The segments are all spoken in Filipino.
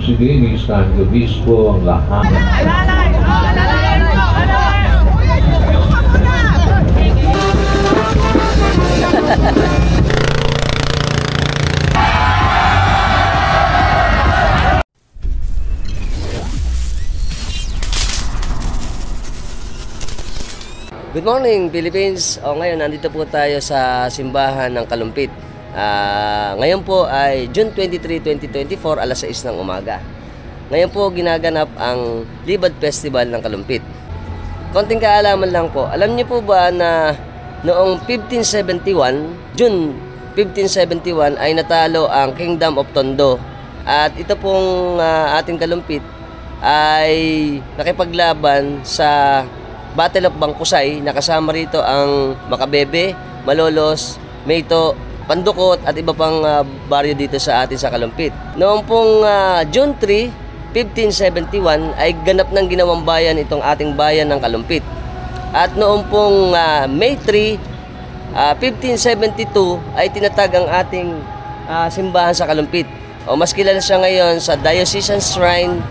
Sige, listahan ko bispo ang lahat. Good morning, Philippines! Ngayon, nandito po tayo sa simbahan ng Kalumpit. Ngayon po ay June 23, 2024, alas 6 ng umaga. Ngayon po ginaganap ang Libad Festival ng Kalumpit. Konting kaalaman lang po. Alam niyo po ba na noong 1571, June 1571, ay natalo ang Kingdom of Tondo. At ito pong ating Kalumpit ay nakipaglaban sa Battle of Bangkusay, nakasama rito ang Makabebe, Malolos, Mayto, Pandukot at iba pang baryo dito sa atin sa Kalumpit. Noong pong June 3, 1571 ay ganap ng ginawang bayan itong ating bayan ng Kalumpit. At noong pong May 3, 1572 ay tinatag ang ating simbahan sa Kalumpit. O mas kilala siya ngayon sa Diocesan Shrine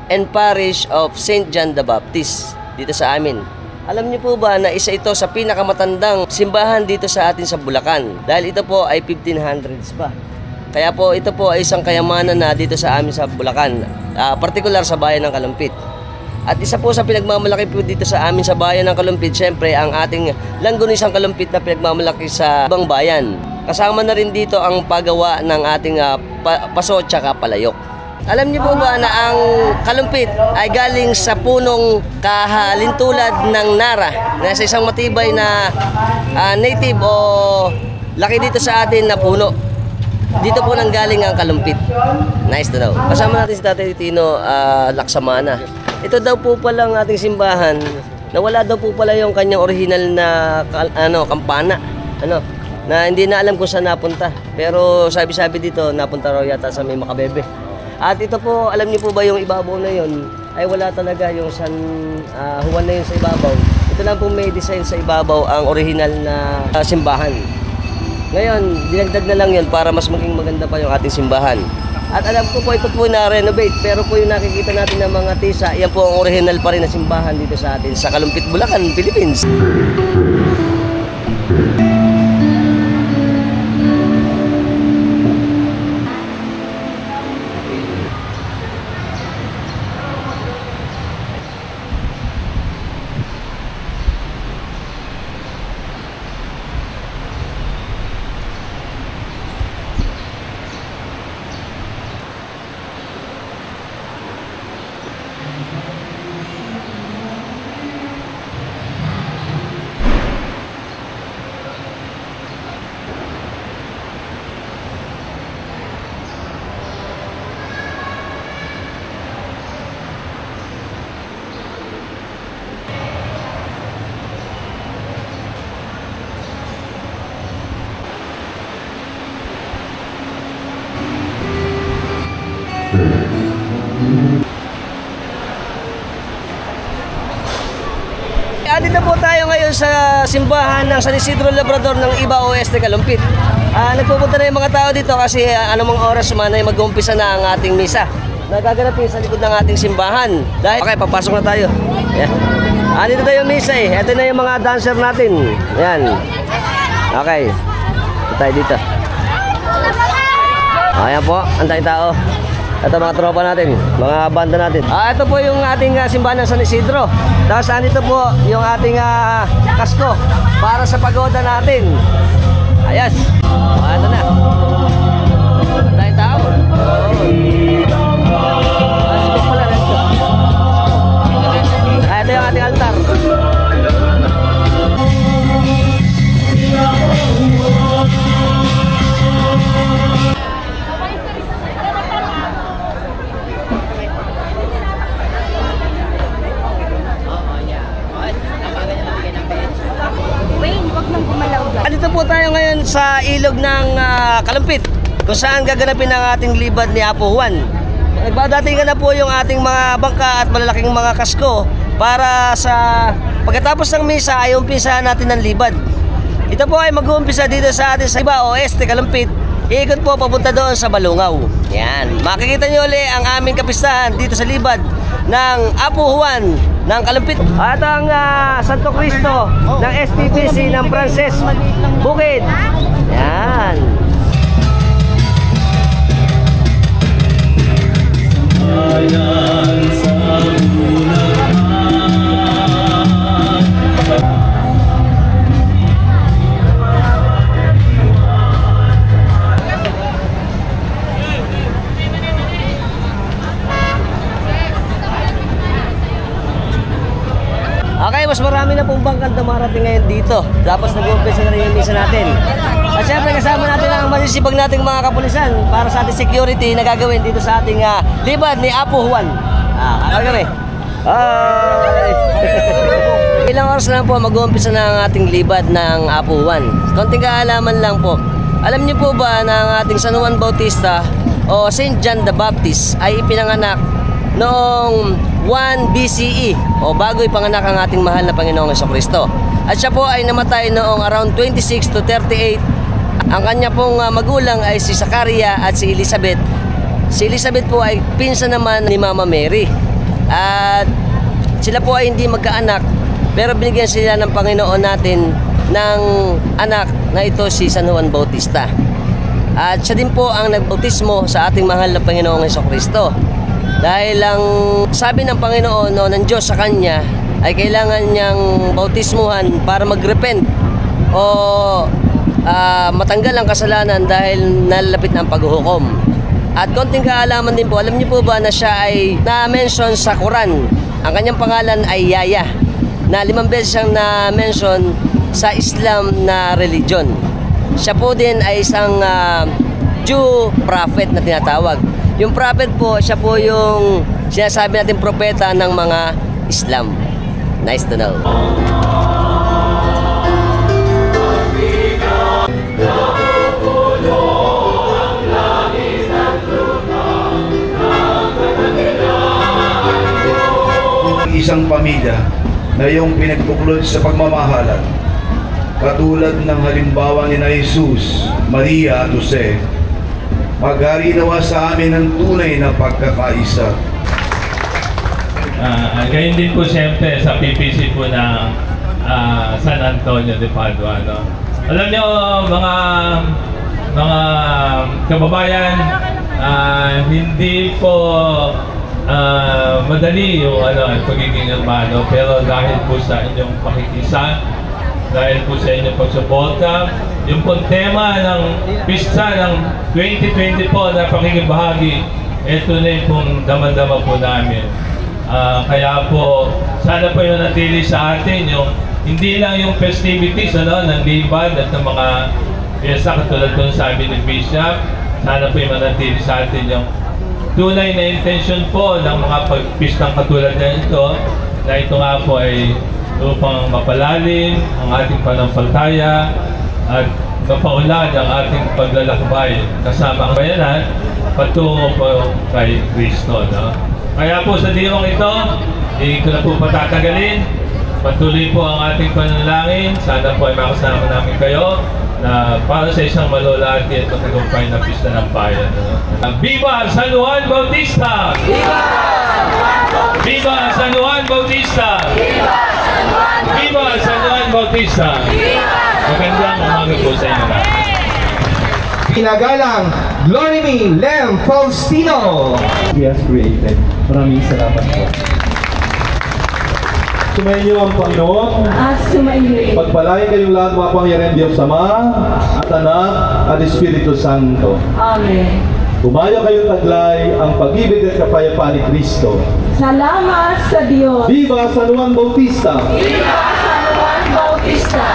and Parish of St. John the Baptist dito sa amin. Alam niyo po ba na isa ito sa pinakamatandang simbahan dito sa atin sa Bulacan? Dahil ito po ay 1500s pa. Kaya po ito po ay isang kayamanan na dito sa amin sa Bulacan, partikular sa bayan ng Kalumpit. At isa po sa pinagmamalaki po dito sa amin sa bayan ng Kalumpit, syempre ang ating Langgunisang Kalumpit na pinagmamalaki sa ibang bayan. Kasama na rin dito ang paggawa ng ating paso tsaka palayok. Alam niyo po ba na ang Kalumpit ay galing sa punong kahalintulad ng Nara, na sa isang matibay na native o laki dito sa atin na puno. Dito po nang galing ang Kalumpit. Nice to know. Kasama natin si Tatay Tino Laksamana. Ito daw po pala ang ating simbahan na wala daw po pala yung kanyang original na kampana. Na hindi na alam kung saan napunta. Pero sabi-sabi dito, napunta raw yata sa may Makabebe. At ito po, alam niyo po ba yung ibabaw na yun ay wala talaga yung San Juan na yun sa ibabaw. Ito lang po may design sa ibabaw ang original na simbahan. Ngayon, dinagdag na lang yun para mas maging maganda pa yung ating simbahan. At alam ko po ito po na-renovate, pero po yung nakikita natin ng mga tisa, yan po ang original pa rin na simbahan dito sa atin sa Kalumpit, Bulacan, Philippines. Dito po tayo ngayon sa simbahan ng San Isidro Labrador ng Iba Oeste, Kalumpit. Nagpupunta na yung mga tao dito kasi anumang oras man ay mag-uumpisa na ang ating misa. Nagaganapin sa likod ng ating simbahan. Okay, papasok na tayo. Yeah. Dito tayo yung misa eh. Ito na yung mga dancer natin. Yan. Okay. Ito tayo dito. Ayan po, ang tayong tao. Ito mga tropa natin, mga banda natin. Ito po yung ating simbahan ng San Isidro. Tapos andito po yung ating kasko para sa pagoda natin. Ayos. Ito na. Ang tayong tao. Ito yung ating altar. Andito po tayo ngayon sa ilog ng Kalumpit, kung saan gaganapin ang ating libad ni Apo Juan. Nagbadatingan na po yung ating mga bangka at malalaking mga kasko para sa pagkatapos ng misa ay umpisahan natin ng libad. Ito po ay mag-uumpisa dito sa atin sa Iba Oeste, Kalumpit. Iikot po papunta doon sa Balungaw. Yan. Makikita nyo ulit ang aming kapistahan dito sa libad ng Apo Juan ng Kalumpit. At ang Santo Cristo ng SPPC ng Frances Bukid. Yan. Ayan sa okay, mas marami na pong bangkang dumarating ngayon dito. Tapos nag-umpisa na rin yung misa natin. At syempre kasama natin ang masisibag nating mga kapulisan para sa ating security na gagawin dito sa ating libad ni Apo Juan. Kami. Hi! Ilang oras na lang po mag-uumpisa na ang ating libad ng Apo Juan. Konting kaalaman lang po. Alam niyo po ba na ang ating San Juan Bautista o Saint John the Baptist ay ipinanganak noong 1 BCE o bago ipanganak ang ating mahal na Panginoong Jesucristo. At siya po ay namatay noong around 26 to 38. Ang kanya pong magulang ay si Zakaria at si Elizabeth. Si Elizabeth po ay pinsan naman ni Mama Mary. At sila po ay hindi magkaanak, pero binigyan sila ng Panginoon natin ng anak na ito si San Juan Bautista. At siya din po ang nagbautismo sa ating mahal na Panginoong Jesucristo. Dahil ang sabi ng Panginoon o ng Diyos sa kanya ay kailangan niyang bautismuhan para mag-repent o matanggal ang kasalanan dahil nalalapit na ang paghuhukom. At konting kaalaman din po, alam niyo po ba na siya ay na-mention sa Quran? Ang kanyang pangalan ay Yahya, na 5 beses siyang na-mention sa Islam na religion. Siya po din ay isang Jew prophet na tinatawag. Yung prophet po, siya po yung sinasabi natin propeta ng mga Islam. Nice to know. Isang pamilya na iyong pinagbuklod sa pagmamahalan, katulad ng halimbawa ni Jesus, Maria at Jose, maghari nawa sa amin ng tunay na pagkakaisa. Ganyan din po siyempre sa PPC po ng San Antonio de Padua. No? Alam niyo mga kababayan, hindi po madali yung pagiging hermano, pero dahil po sa inyong pakikisa, dahil po sa inyong pagsuporta, yung pong tema ng pista ng 2020 po na pakikibahagi, ito na yung pong damang-dama po namin. Kaya po, sana po yung natili sa atin, yung hindi lang yung festivities ng libad at ng mga piyesta katulad po sabi ni Bishop, sana po yung manatili sa atin yung tunay na intention po ng mga pagpistang katulad na ito, na ito nga po ay upang mapalalim ang ating panampalataya at mapaunlad ang ating paglalakbay kasama ang bayanan patungo po kay Kristo. No? Kaya po sa dirong ito, hindi ko na po patatagalin. Patuloy po ang ating panalangin. Sana po ay makasama namin kayo na para sa isang malulati at matagumpay na pista ng bayan. Viva San Juan Bautista! Viva! Viva San Juan Bautista! Viva! Viva San Juan Bautista! Magandang umaga po sa inyo. Pinagalang Glory Me Lem Faustino. He has created. Maraming salamat po. Sumainyo ang Panginoon. At sumainyo. Pagpalain kayong lahat mapangyarihan Diyos Ama at Anak at Espiritu Santo. Amen. Bumaya kayong taglay ang pag-ibig at kapayapaan ni Kristo. Salamat sa Diyos. Viva San Juan Bautista! Viva San Juan Bautista!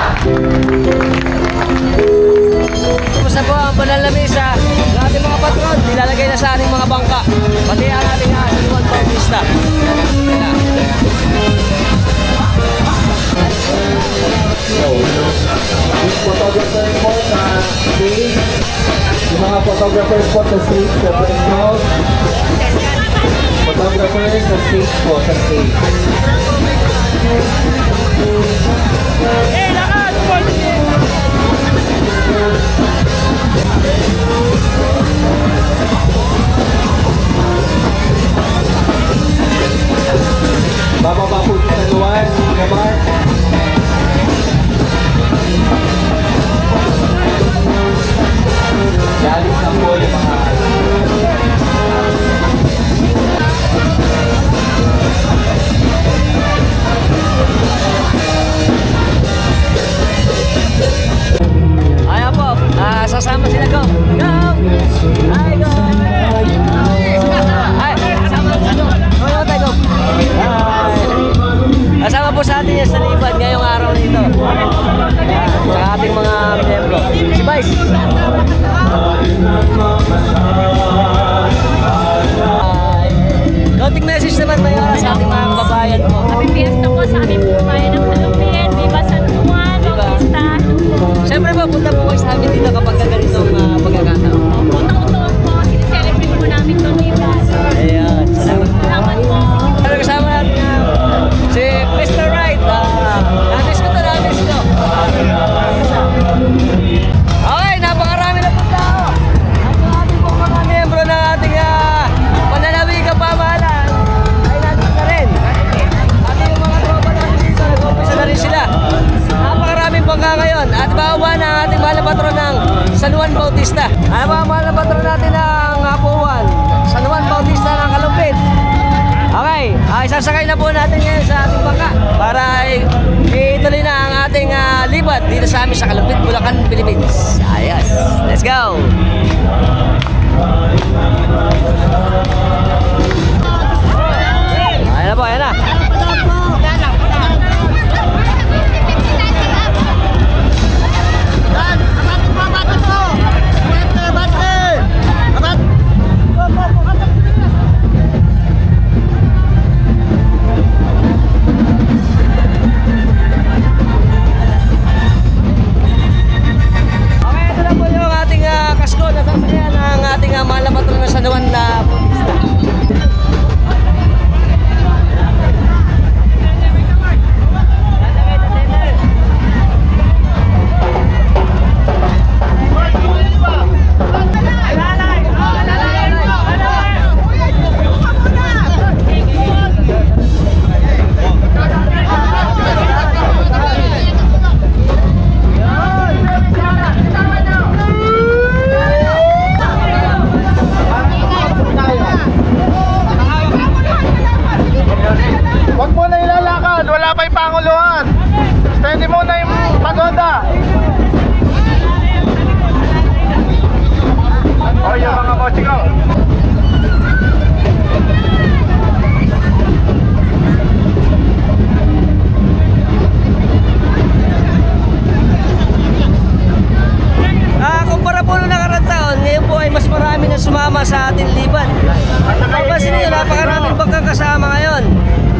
Tapos na po ang banal na misa ng ating mga patron. Nilalagay na sa ating mga bangka. Pati ang ating San Juan Bautista. Photographers po sa stage. Yung mga photographers po sa stage po. Photographers sa stage po sa stage. Hey, lakas! sa amin sa Kalumpit, Bulacan, Philippines. Ayan. Let's go! Ayan na po, ayan na. Huwag mo na ilalakad, wala pa yung panguluhan. Steady mo na yung pagoda. O, yung mga mochiko. Kumpara po nung nakarang taon, ngayon po ay mas marami na sumama sa ating liban. Papansin niyo, napakaraming bangkang kasama ngayon.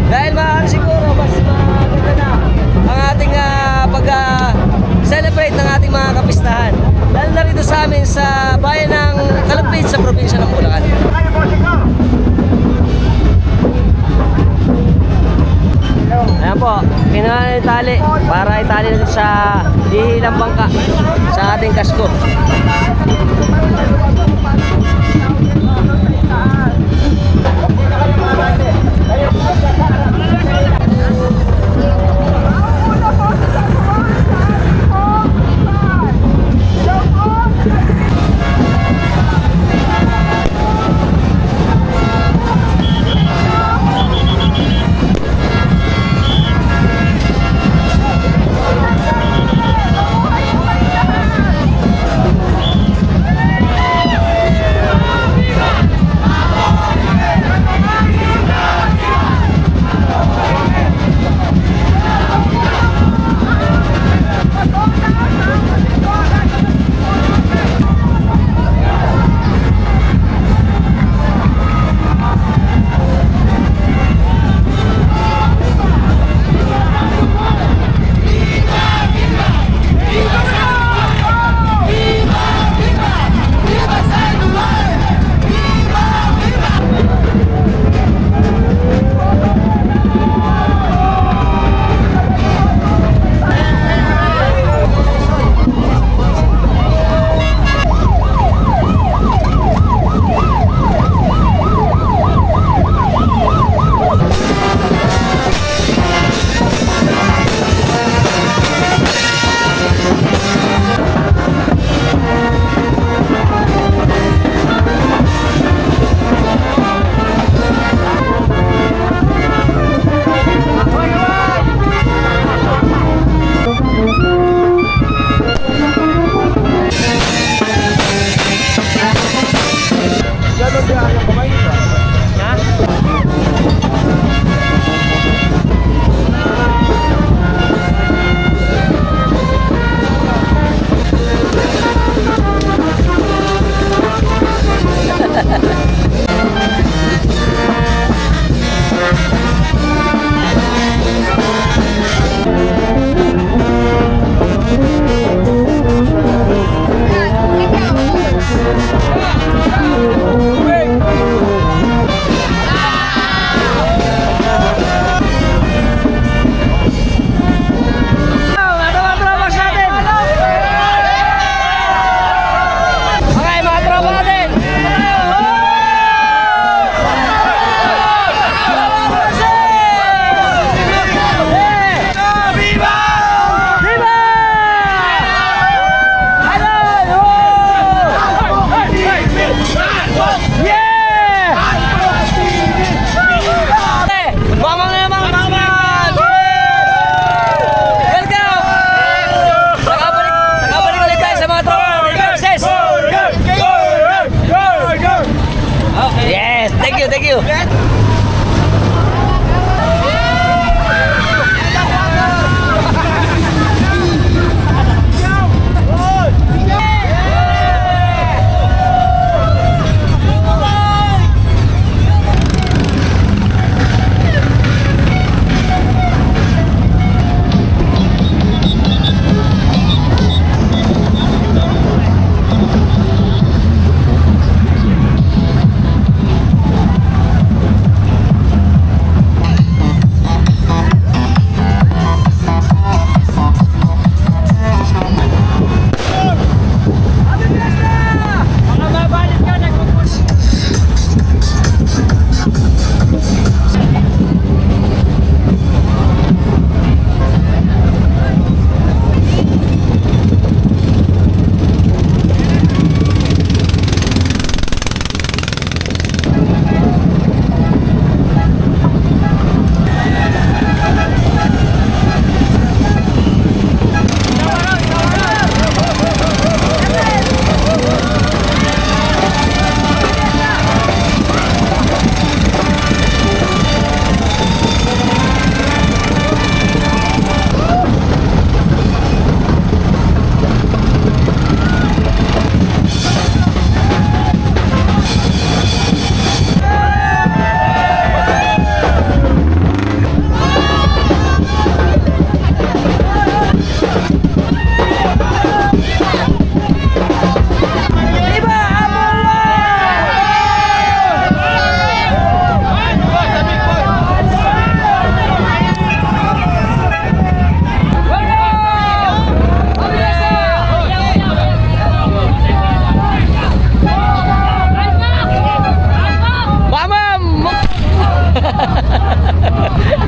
Dahil maaari siguro, mas maganda na ang ating pag-celebrate ng ating mga kapistahan. Lalo na rito sa amin sa bayan ng Kalumpit sa probinsya ng Bulacan. Ayan po, kinuha na yung tali para itali na sa hihilang bangka sa ating kasko.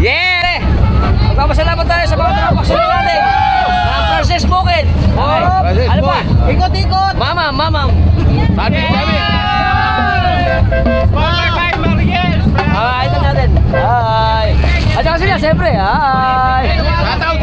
Yeah! Magpapasalamat tayo sa mga trapaksyon natin. Francis Bukid. Okay. Ano pa? Ikot-ikot. Mamam. Sabi. Ito natin. Hi. At saka sila, siyempre. Hi. Shout out.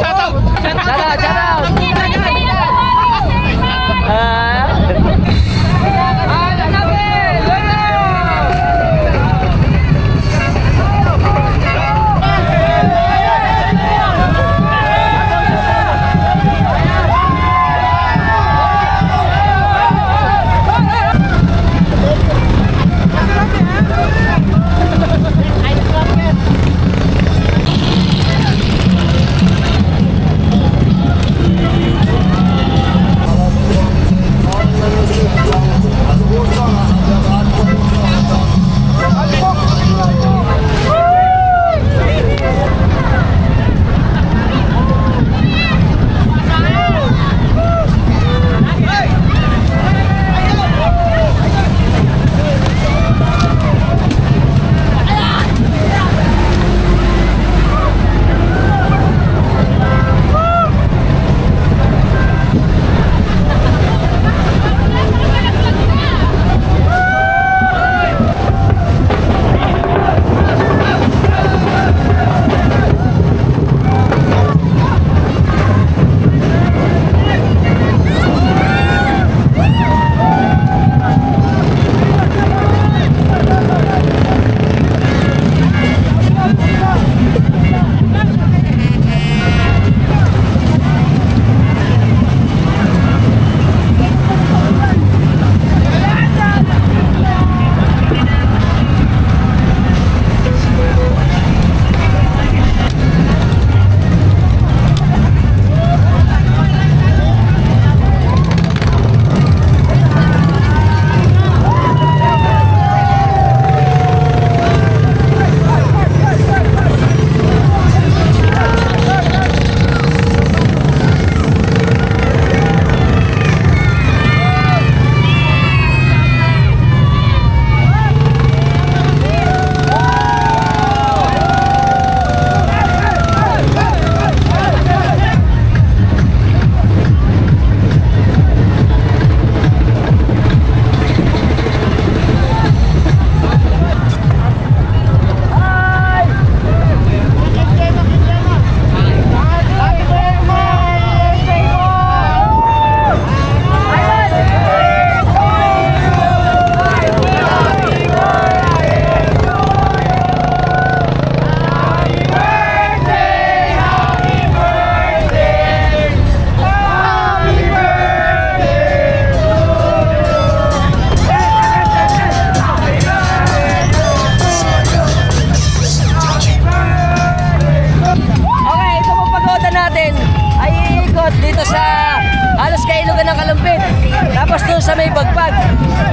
sa may Bagpag.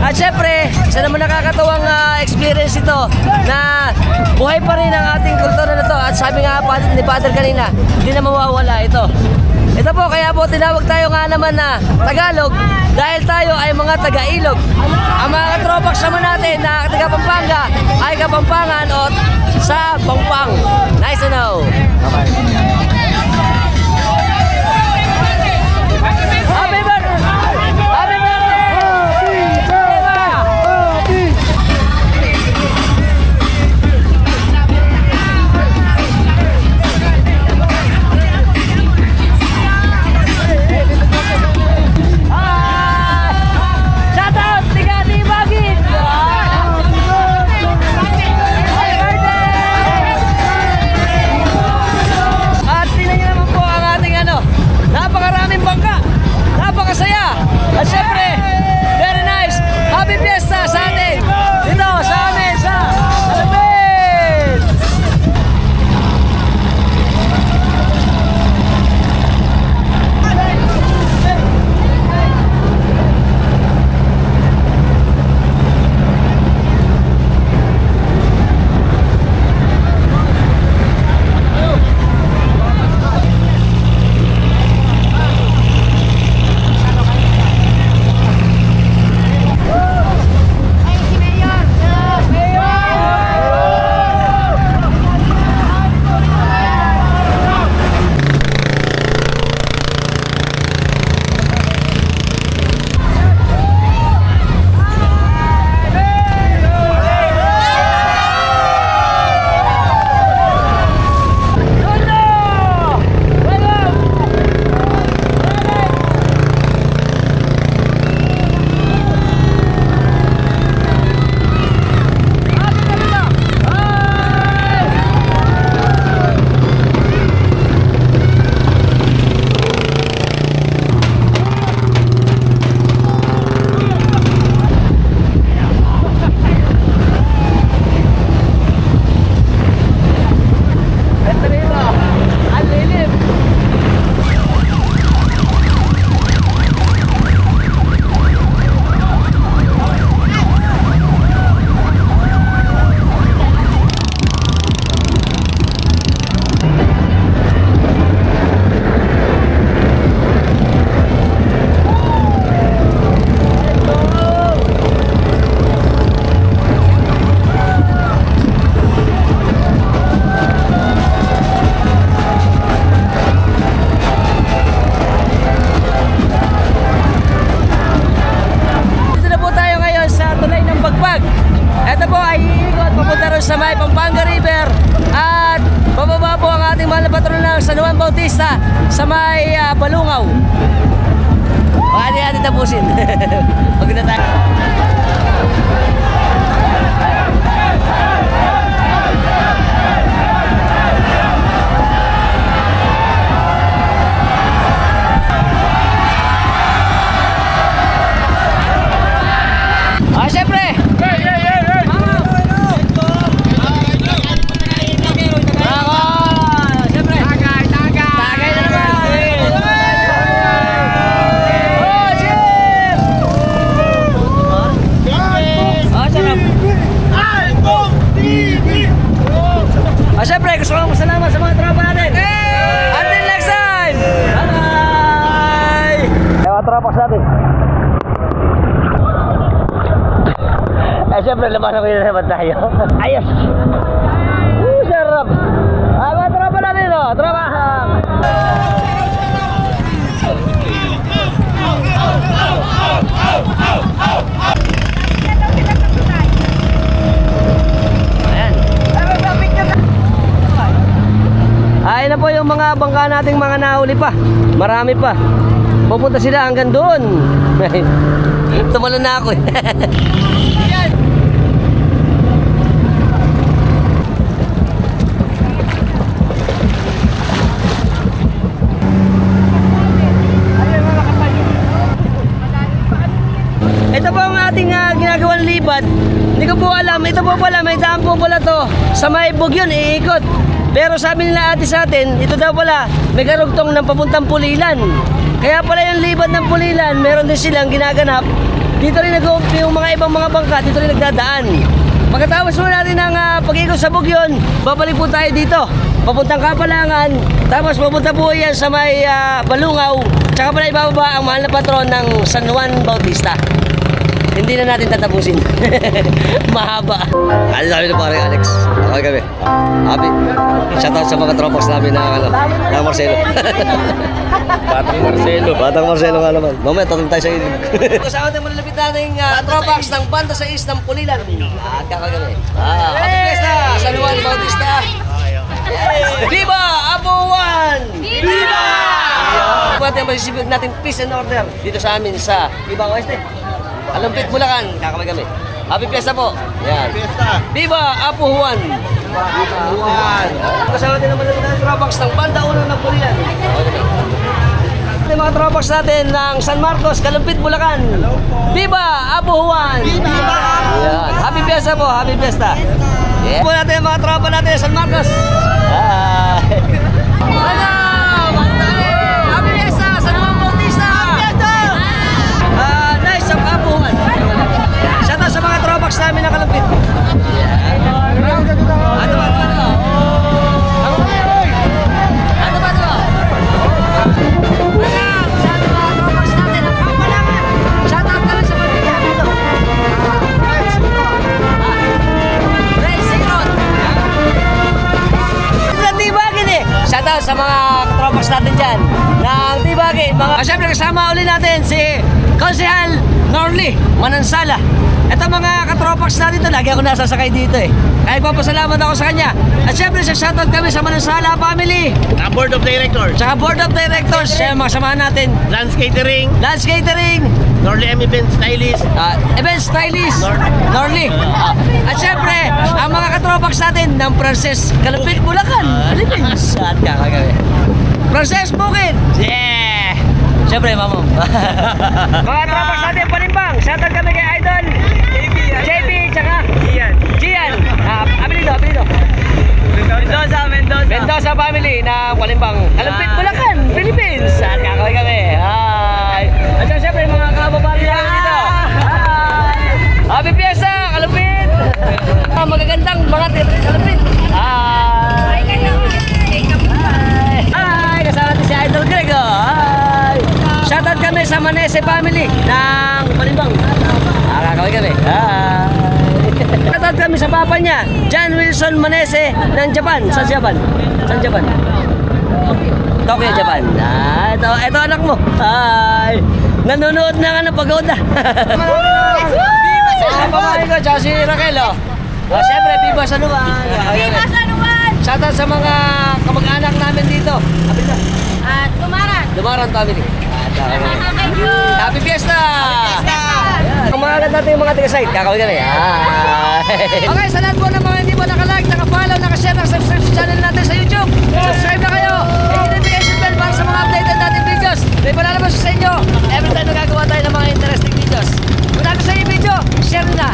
At syempre, isa naman nakakatawang experience ito na buhay pa rin ang ating kultura na to. At sabi nga ni Father kanina, hindi na mawawala ito. Ito po, kaya po tinawag tayo nga naman na Tagalog dahil tayo ay mga taga-Ilog. Ang mga tropax naman natin na taga Pampanga ay Kapampangan o sa Pampang. Nice to know. Okay. Happy birthday! Happy sa may Pampanga River. At bababa po ang ating mahal na patron ng San Juan Bautista sa may Balungaw. Hindi natin tapusin. Huwag na tayo. Siyempre! Siyempre, gusto ko masalamat sa mga tropa natin. Until next time! Bye-bye! Mga tropa natin. Siyempre, labanan ko yun naman tayo. Ayos! Sarap! Mga tropa natin, no? Tropa! Ayan na po yung mga bangka nating mga nahuli pa. Marami pa. Pupunta sila hanggang doon. Tumalon na ako eh. Ito po ang ating ginagawang libat. Hindi ko po alam. Ito po pala, may daan po pala to. Sa may Bugyon, iikot. Pero sabi nila ate sa atin, ito daw pala, may karugtong ng papuntang Pulilan. Kaya pala yung libat ng Pulilan, meron din silang ginaganap. Dito rin yung mga ibang mga bangka, dito rin nagdadaan. Pagkatapos mo natin ng pag-ikot sa Bugyon, babalik po tayo dito. Papuntang Kapalangan, tapos pupunta po yan sa may Balungaw. Tsaka pala ibababa ang mahal na patron ng San Juan Bautista. Hindi na natin tatapusin. Mahaba. Ano sabi na parang Alex? Okay kami. Happy. Shoutout sa mga tropas namin na Marcelo. Batang Marcelo nga naman. Mamaya tatang tayo sa ilig. Kasama tayo malalapit natin tropas ng banda sa east ng Pulilan. At kakagami. Happy Fiesta! San Juan Bautista. Viva Apuan! Viva! Pati ang masisibig natin peace and order dito sa amin sa Ibang Oeste. Alumpit, Bulacan, kakamay kami. Happy Fiesta po. Yan. Fiesta. Viva Apo Juan. Viva Juan. Kasama din naman ng tropax ng Banda Uno ng Pulilan. Yung mga tropax natin ng San Marcos, Kalumpit, Bulacan. Viva Apo Juan. Viva Apo Juan. Happy Fiesta po. Happy Fiesta. Yeah. Po natin yung mga tropa natin sa San Marcos. Bye. Happy Fiesta. San Juan Bautista. Nice of Apuhan. Shoutout sa mga tropax namin na Kalumpit. Ano ba? Shoutout kami sa pamilya dito. Racing Road. Tibagin eh. Shoutout sa mga tropax natin dyan ng Tibagin. Siyempre kasama uli natin si Konsehal Norly Manansala. Ito mga katropax natin ito, lagi ako nasasakay dito eh. Kaya papasalamat ako sa kanya. At syempre sa shoutout kami sa Manansala family. Sa Board of Directors. Sa Board of Directors, siya mga samahan natin. Lance Catering. Norly M Event Stylist. Event Stylist. Norly. At syempre, ang mga katropax natin ng Princess Kalumpit, Bulacan, Philippines. At kakagawi. Princess Bukid. Yeah! Siyempre, mamo. Mga tropax natin, Panimbang. Shoutout kami kay Idol. JP, tsaka Gian. Apelido. Mendoza family na Panimbang. Kalumpit, Bulacan, Philippines. At kakaway kami. Hi. At siyempre, mga kababali namin dito. Hi. Happy Fiesta, Kalumpit. Magagandang mga Kalumpit. Hi. Hi. Kasama natin si Idol Grego. Hi. Shoutout kami sa Manese family ng Panimbang. Kakaway kami. Hi. Shoutout kami sa papa niya, John Wilson Manese ng Japan. Saan Japan? Tokyo, Japan. Ito anak mo. Hi. Nanonood ng pagoda. Pamangkin ko, tsaka si Raquel. Siyempre, Viva San Juan! Viva San Juan! Shoutout sa mga kamag-anak namin dito. At Tumaran. Dumaran family. Thank you. Happy Fiesta! Ang mga agad natin yung mga taga-site, kakawin kami. Okay, sa lahat po ng mga hindi po naka-like, naka-follow, naka-share, naka-subscribe sa channel natin sa YouTube. Subscribe na kayo. Hit the notification bell para sa mga updated natin videos. May palalabas sa inyo. Every time nagagawa tayo ng mga interesting videos. Kung namin sa inyo video, share na.